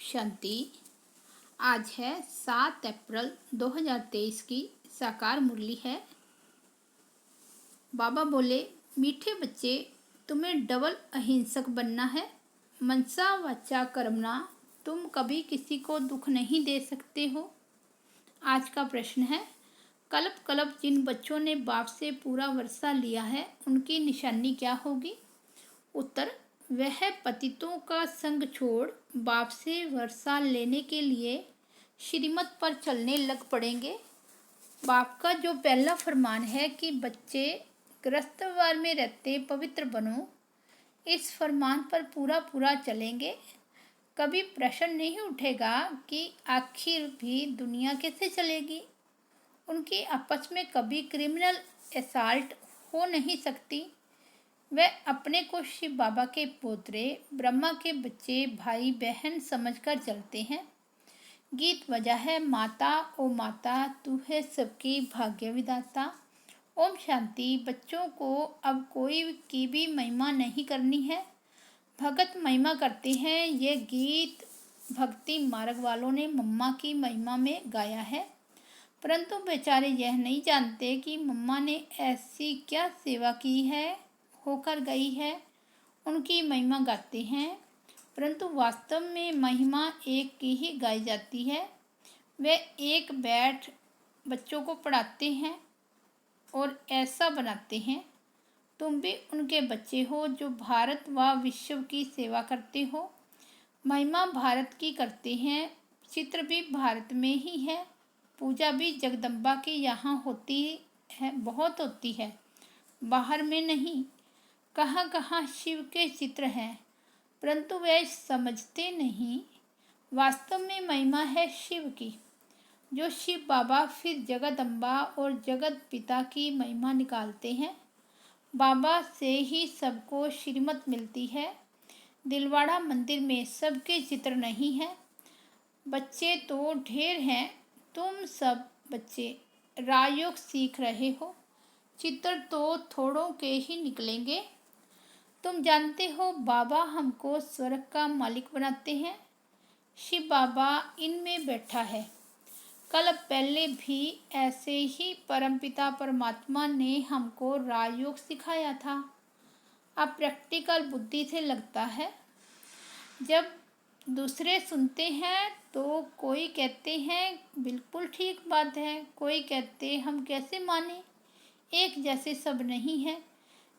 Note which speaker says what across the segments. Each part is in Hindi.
Speaker 1: शांति। आज है 7 अप्रैल 2023 की साकार मुरली है। बाबा बोले, मीठे बच्चे, तुम्हें डबल अहिंसक बनना है। मनसा वाचा कर्मणा, तुम कभी किसी को दुख नहीं दे सकते हो। आज का प्रश्न है, कल्प कल्प जिन बच्चों ने बाप से पूरा वर्षा लिया है उनकी निशानी क्या होगी। उत्तर, वह पतितों का संग छोड़ बाप से वर्षा लेने के लिए श्रीमत पर चलने लग पड़ेंगे। बाप का जो पहला फरमान है कि बच्चे गृहस्थवार में रहते पवित्र बनो, इस फरमान पर पूरा पूरा चलेंगे। कभी प्रश्न नहीं उठेगा कि आखिर भी दुनिया कैसे चलेगी। उनकी आपस में कभी क्रिमिनल असॉल्ट हो नहीं सकती। वे अपने को शिव बाबा के पोतरे, ब्रह्मा के बच्चे, भाई बहन समझकर चलते हैं। गीत वजह है, माता ओ माता तू है सबकी भाग्य विधाता। ओम शांति। बच्चों को अब कोई की भी महिमा नहीं करनी है, भगत महिमा करते हैं। ये गीत भक्ति मार्ग वालों ने मम्मा की महिमा में गाया है, परंतु बेचारे यह नहीं जानते कि मम्मा ने ऐसी क्या सेवा की है, होकर गई है। उनकी महिमा गाते हैं, परंतु वास्तव में महिमा एक की ही गाई जाती है। वे एक बैठ बच्चों को पढ़ाते हैं और ऐसा बनाते हैं। तुम भी उनके बच्चे हो जो भारत व विश्व की सेवा करते हो। महिमा भारत की करते हैं, चित्र भी भारत में ही है। पूजा भी जगदम्बा की यहाँ होती है, बहुत होती है, बाहर में नहीं। कहाँ कहाँ शिव के चित्र हैं, परंतु वे समझते नहीं। वास्तव में महिमा है शिव की, जो शिव बाबा फिर जगदम्बा और जगत पिता की महिमा निकालते हैं। बाबा से ही सबको श्रीमत मिलती है। दिलवाड़ा मंदिर में सबके चित्र नहीं है। बच्चे तो ढेर हैं, तुम सब बच्चे राजयोग सीख रहे हो, चित्र तो थोड़ों के ही निकलेंगे। तुम जानते हो बाबा हमको स्वर्ग का मालिक बनाते हैं। शिव बाबा इनमें बैठा है। कल पहले भी ऐसे ही परमपिता परमात्मा ने हमको राजयोग सिखाया था। अब प्रैक्टिकल बुद्धि से लगता है। जब दूसरे सुनते हैं तो कोई कहते हैं बिल्कुल ठीक बात है, कोई कहते हम कैसे माने, एक जैसे सब नहीं है।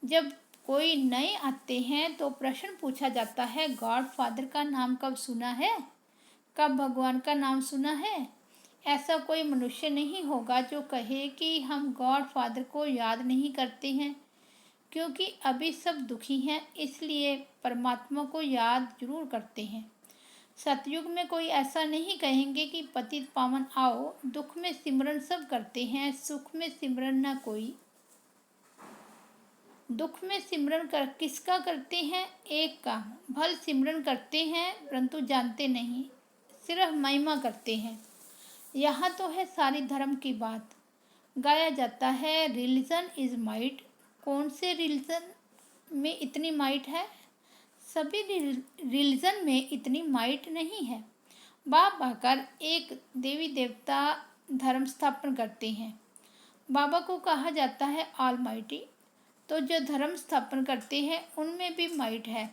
Speaker 1: जब कोई नए आते हैं तो प्रश्न पूछा जाता है, गॉड फादर का नाम कब सुना है, कब भगवान का नाम सुना है। ऐसा कोई मनुष्य नहीं होगा जो कहे कि हम गॉड फादर को याद नहीं करते हैं, क्योंकि अभी सब दुखी हैं, इसलिए परमात्मा को याद जरूर करते हैं। सतयुग में कोई ऐसा नहीं कहेंगे कि पतित पावन आओ, दुख में सिमरन सब करते हैं, सुख में सिमरन ना कोई। दुख में सिमरन कर किसका करते हैं, एक का। भल सिमरन करते हैं परंतु जानते नहीं, सिर्फ महिमा करते हैं। यहाँ तो है सारी धर्म की बात। गाया जाता है, रिलीजन इज माइट। कौन से रिलीजन में इतनी माइट है, सभी रिलीजन में इतनी माइट नहीं है। बाप आकर एक देवी देवता धर्म स्थापन करते हैं। बाबा को कहा जाता है ऑल माइटी, तो जो धर्म स्थापन करते हैं उनमें भी माइट है।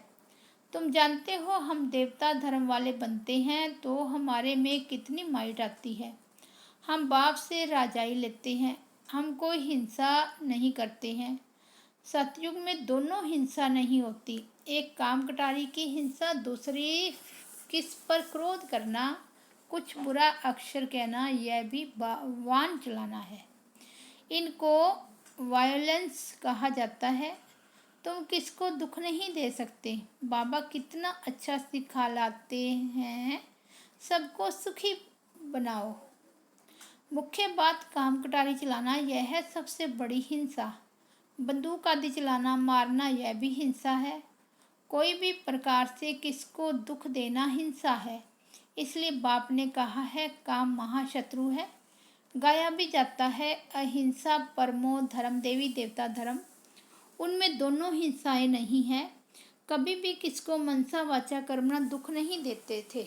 Speaker 1: तुम जानते हो हम देवता धर्म वाले बनते हैं तो हमारे में कितनी माइट आती है। हम बाप से राजाई लेते हैं, हम कोई हिंसा नहीं करते हैं। सतयुग में दोनों हिंसा नहीं होती, एक काम कटारी की हिंसा, दूसरी किस पर क्रोध करना, कुछ बुरा अक्षर कहना, यह भी वान चलाना है। इनको वायलेंस कहा जाता है। तुम किसको दुख नहीं दे सकते। बाबा कितना अच्छा सिखालाते हैं, सबको सुखी बनाओ। मुख्य बात काम कटारी चलाना, यह है सबसे बड़ी हिंसा। बंदूक आदि चलाना, मारना, यह भी हिंसा है। कोई भी प्रकार से किसको दुख देना हिंसा है। इसलिए बाप ने कहा है काम महाशत्रु है। गाया भी जाता है, अहिंसा परमो धर्म, देवी देवता धर्म, उनमें दोनों हिंसाएं नहीं हैं। कभी भी किसको मनसा वाचा कर्मणा दुख नहीं देते थे।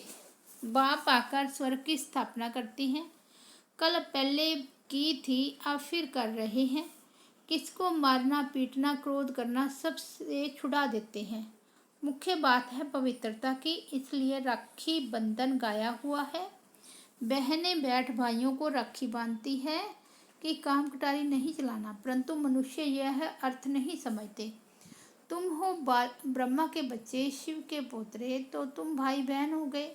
Speaker 1: बाप आकर स्वर्ग की स्थापना करते हैं। कल पहले की थी, अब फिर कर रहे हैं। किसको मारना, पीटना, क्रोध करना सबसे छुड़ा देते हैं। मुख्य बात है पवित्रता की, इसलिए राखी बंधन गाया हुआ है। बहनें बैठ भाइयों को राखी बांधती है कि काम कटारी नहीं चलाना, परंतु मनुष्य यह अर्थ नहीं समझते। तुम हो ब्रह्मा के बच्चे, शिव के पोतरे, तो तुम भाई बहन हो गए।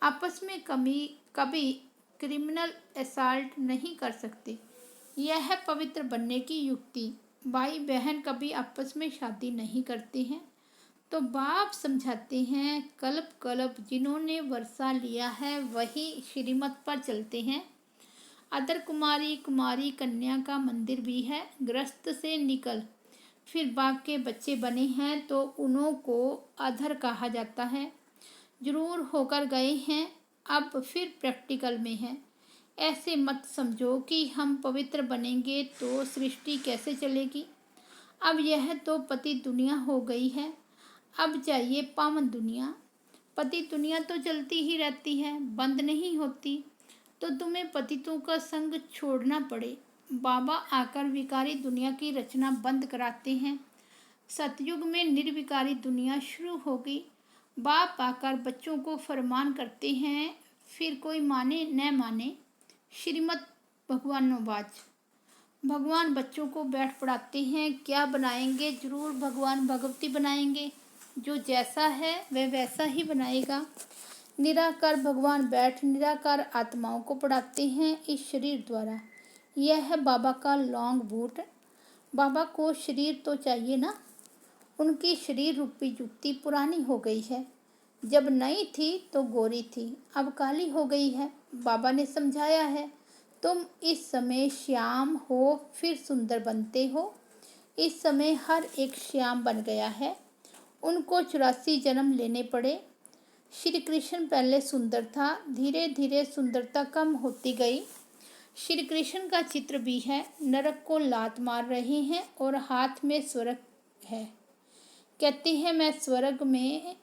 Speaker 1: आपस में कभी क्रिमिनल असॉल्ट नहीं कर सकते। यह है पवित्र बनने की युक्ति। भाई बहन कभी आपस में शादी नहीं करते हैं। तो बाप समझाते हैं, कल्प कल्प जिन्होंने वर्षा लिया है वही श्रीमत पर चलते हैं। अदर कुमारी कुमारी कन्या का मंदिर भी है। गृहस्थ से निकल फिर बाप के बच्चे बने हैं तो उन्हों को अधर कहा जाता है। जरूर होकर गए हैं, अब फिर प्रैक्टिकल में है। ऐसे मत समझो कि हम पवित्र बनेंगे तो सृष्टि कैसे चलेगी। अब यह तो पति दुनिया हो गई है, अब चाहिए पावन दुनिया। पति दुनिया तो चलती ही रहती है, बंद नहीं होती। तो तुम्हें पतितों का संग छोड़ना पड़े। बाबा आकर विकारी दुनिया की रचना बंद कराते हैं। सतयुग में निर्विकारी दुनिया शुरू होगी। बाप आकर बच्चों को फरमान करते हैं, फिर कोई माने न माने। श्रीमद् भगवानोबाज। भगवान बच्चों को बैठ पढ़ाते हैं, क्या बनाएंगे? जरूर भगवान भगवती बनाएंगे। जो जैसा है वह वैसा ही बनाएगा। निराकार भगवान बैठ निराकार आत्माओं को पढ़ाते हैं इस शरीर द्वारा। यह है बाबा का लॉन्ग बूट। बाबा को शरीर तो चाहिए ना। उनकी शरीर रूपी जुत्ती पुरानी हो गई है। जब नई थी तो गोरी थी, अब काली हो गई है। बाबा ने समझाया है, तुम इस समय श्याम हो फिर सुंदर बनते हो। इस समय हर एक श्याम बन गया है। उनको 84 जन्म लेने पड़े। श्री कृष्ण पहले सुंदर था, धीरे धीरे सुंदरता कम होती गई। श्री कृष्ण का चित्र भी है। नरक को लात मार रहे हैं और हाथ में स्वर्ग है। कहते हैं मैं स्वर्ग में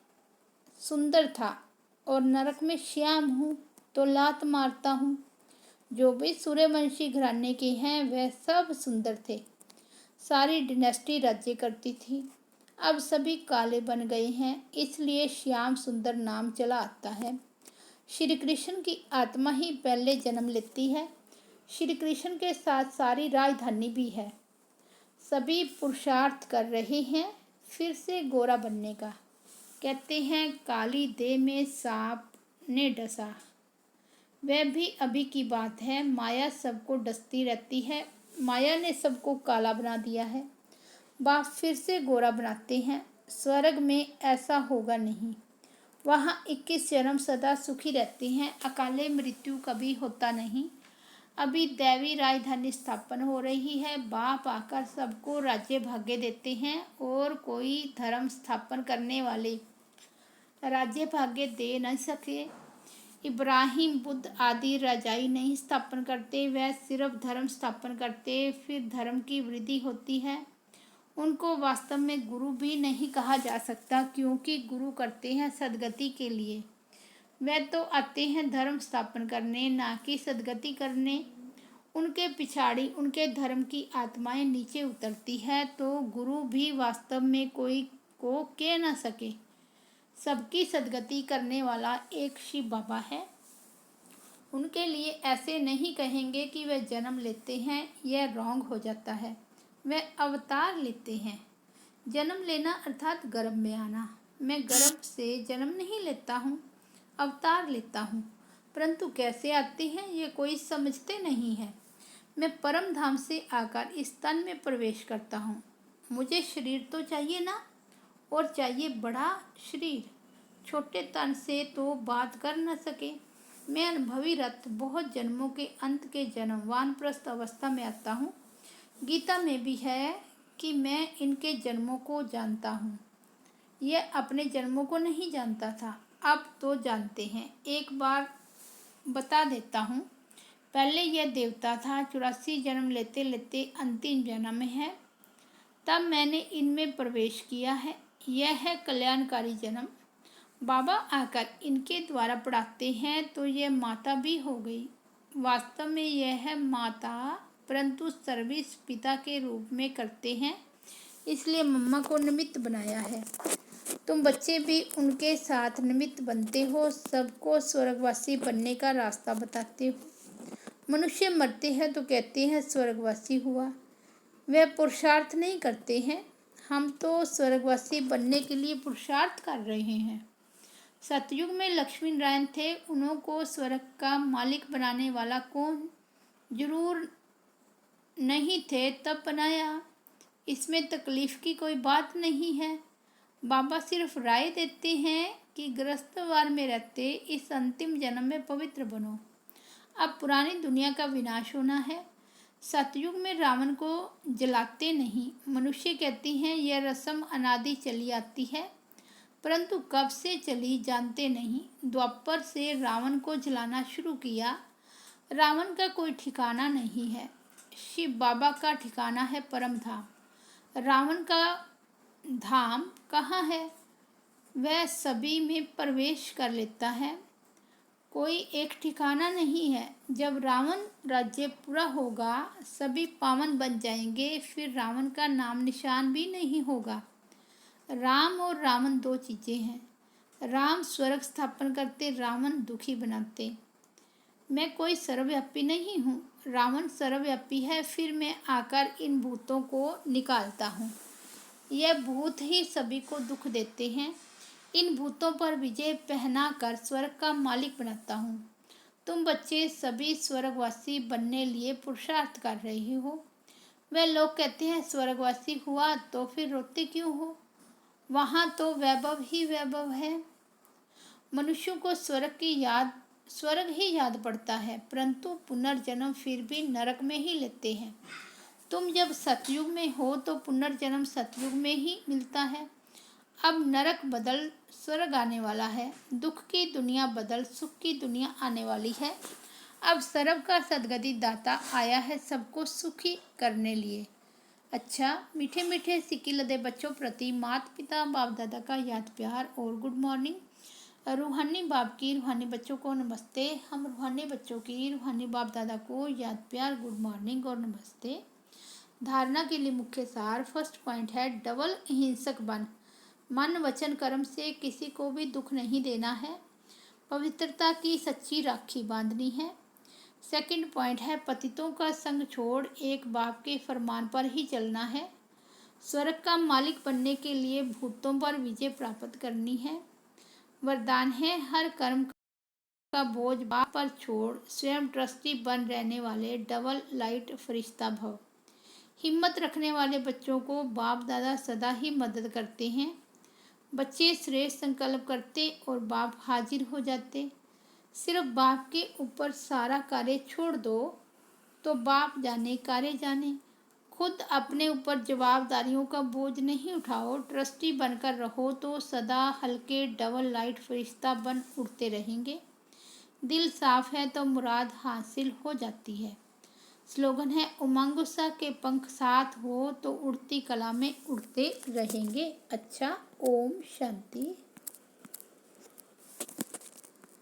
Speaker 1: सुंदर था और नरक में श्याम हूँ तो लात मारता हूँ। जो भी सूर्यवंशी घराने के हैं वह सब सुंदर थे। सारी डिनेस्टी राज्य करती थी। अब सभी काले बन गए हैं, इसलिए श्याम सुंदर नाम चला आता है। श्री कृष्ण की आत्मा ही पहले जन्म लेती है। श्री कृष्ण के साथ सारी राजधानी भी है। सभी पुरुषार्थ कर रहे हैं फिर से गोरा बनने का। कहते हैं काली देह में सांप ने डसा। वह भी अभी की बात है। माया सबको डसती रहती है। माया ने सबको काला बना दिया है। बाप फिर से गोरा बनाते हैं। स्वर्ग में ऐसा होगा नहीं। वहाँ 21 जन्म सदा सुखी रहते हैं। अकाले मृत्यु कभी होता नहीं। अभी दैवी राजधानी स्थापन हो रही है। बाप आकर सबको राज्य भाग्य देते हैं और कोई धर्म स्थापन करने वाले राज्य भाग्य दे न सके। इब्राहिम बुद्ध आदि राजाई नहीं स्थापन करते, वह सिर्फ धर्म स्थापन करते, फिर धर्म की वृद्धि होती है। उनको वास्तव में गुरु भी नहीं कहा जा सकता, क्योंकि गुरु करते हैं सदगति के लिए। वह तो आते हैं धर्म स्थापन करने, ना कि सदगति करने। उनके पिछाड़ी उनके धर्म की आत्माएं नीचे उतरती है तो गुरु भी वास्तव में कोई को कह ना सके। सबकी सदगति करने वाला एक शिव बाबा है। उनके लिए ऐसे नहीं कहेंगे कि वे जन्म लेते हैं, यह रॉन्ग हो जाता है। वे अवतार लेते हैं। जन्म लेना अर्थात गर्भ में आना। मैं गर्भ से जन्म नहीं लेता हूँ, अवतार लेता हूँ। परंतु कैसे आते हैं ये कोई समझते नहीं है। मैं परम धाम से आकर इस तन में प्रवेश करता हूँ। मुझे शरीर तो चाहिए ना, और चाहिए बड़ा शरीर। छोटे तन से तो बात कर न सके। मैं अनुभवी रथ बहुत जन्मों के अंत के जन्म वानप्रस्थ अवस्था में आता हूँ। गीता में भी है कि मैं इनके जन्मों को जानता हूँ। यह अपने जन्मों को नहीं जानता था, अब तो जानते हैं। एक बार बता देता हूँ। पहले यह देवता था, 84 जन्म लेते लेते अंतिम जन्म में है, तब मैंने इनमें प्रवेश किया है। यह है कल्याणकारी जन्म। बाबा आकर इनके द्वारा पढ़ाते हैं तो यह माता भी हो गई। वास्तव में यह है माता, परंतु सर्विस पिता के रूप में करते हैं, इसलिए मम्मा को निमित्त बनाया है। तुम बच्चे भी उनके साथ निमित्त बनते हो, सबको स्वर्गवासी बनने का रास्ता बताते हो। मनुष्य मरते हैं तो कहते हैं स्वर्गवासी हुआ, वह पुरुषार्थ नहीं करते हैं। हम तो स्वर्गवासी बनने के लिए पुरुषार्थ कर रहे हैं। सतयुग में लक्ष्मी नारायण थे, उनको स्वर्ग का मालिक बनाने वाला कौन जरूर नहीं थे तब बनाया, इसमें तकलीफ की कोई बात नहीं है। बाबा सिर्फ राय देते हैं कि गृहस्थवार में रहते इस अंतिम जन्म में पवित्र बनो। अब पुरानी दुनिया का विनाश होना है। सतयुग में रावण को जलाते नहीं। मनुष्य कहते हैं यह रस्म अनादि चली आती है, परंतु कब से चली जानते नहीं। द्वापर से रावण को जलाना शुरू किया। रावण का कोई ठिकाना नहीं है, शिव बाबा का ठिकाना है परम धाम। रावण का धाम कहाँ है? वह सभी में प्रवेश कर लेता है, कोई एक ठिकाना नहीं है। जब रावण राज्य पूरा होगा, सभी पावन बन जाएंगे, फिर रावण का नाम निशान भी नहीं होगा। राम और रावण दो चीज़ें हैं। राम स्वर्ग स्थापन करते, रावण दुखी बनाते। मैं कोई सर्वव्यापी नहीं हूँ, रावण सर्वव्यापी है, फिर मैं आकर इन भूतों को निकालता हूँ। यह भूत ही सभी को दुख देते हैं। इन भूतों पर विजय पहना कर स्वर्ग का मालिक बनाता हूँ। तुम बच्चे सभी स्वर्गवासी बनने लिए पुरुषार्थ कर रहे हो। वह लोग कहते हैं स्वर्गवासी हुआ तो फिर रोते क्यों हो? वहाँ तो वैभव ही वैभव है। मनुष्यों को स्वर्ग ही याद पड़ता है, परंतु पुनर्जन्म फिर भी नरक में ही लेते हैं। तुम जब सतयुग में हो तो पुनर्जन्म सतयुग में ही मिलता है। अब नरक बदल स्वर्ग आने वाला है, दुख की दुनिया बदल सुख की दुनिया आने वाली है। अब सर्व का सद्गति दाता आया है सबको सुखी करने लिए। अच्छा, मीठे मीठे सिक्के लदे बच्चों प्रति माता पिता बाप दादा का याद प्यार और गुड मॉर्निंग। रूहानी बाप की रूहानी बच्चों को नमस्ते। हम रूहानी बच्चों की रूहानी बाप दादा को याद प्यार, गुड मॉर्निंग और नमस्ते। धारणा के लिए मुख्य सार। फर्स्ट पॉइंट है डबल अहिंसक बन। मन वचन कर्म से किसी को भी दुख नहीं देना है, पवित्रता की सच्ची राखी बांधनी है। सेकंड पॉइंट है पतितों का संग छोड़ एक बाप के फरमान पर ही चलना है। स्वर्ग का मालिक बनने के लिए भूतों पर विजय प्राप्त करनी है। वरदान है हर कर्म का बोझ बाप पर छोड़ स्वयं ट्रस्टी बन रहने वाले डबल लाइट फरिश्ता भव। हिम्मत रखने वाले बच्चों को बाप दादा सदा ही मदद करते हैं। बच्चे श्रेष्ठ संकल्प करते और बाप हाजिर हो जाते। सिर्फ बाप के ऊपर सारा कार्य छोड़ दो तो बाप जाने कार्य जाने। खुद अपने ऊपर जवाबदारियों का बोझ नहीं उठाओ, ट्रस्टी बनकर रहो तो सदा हल्के डबल लाइट फरिश्ता बन उड़ते रहेंगे। दिल साफ है तो मुराद हासिल हो जाती है। स्लोगन है उमंग उत्साह के पंख साथ हो तो उड़ती कला में उड़ते रहेंगे। अच्छा, ओम शांति।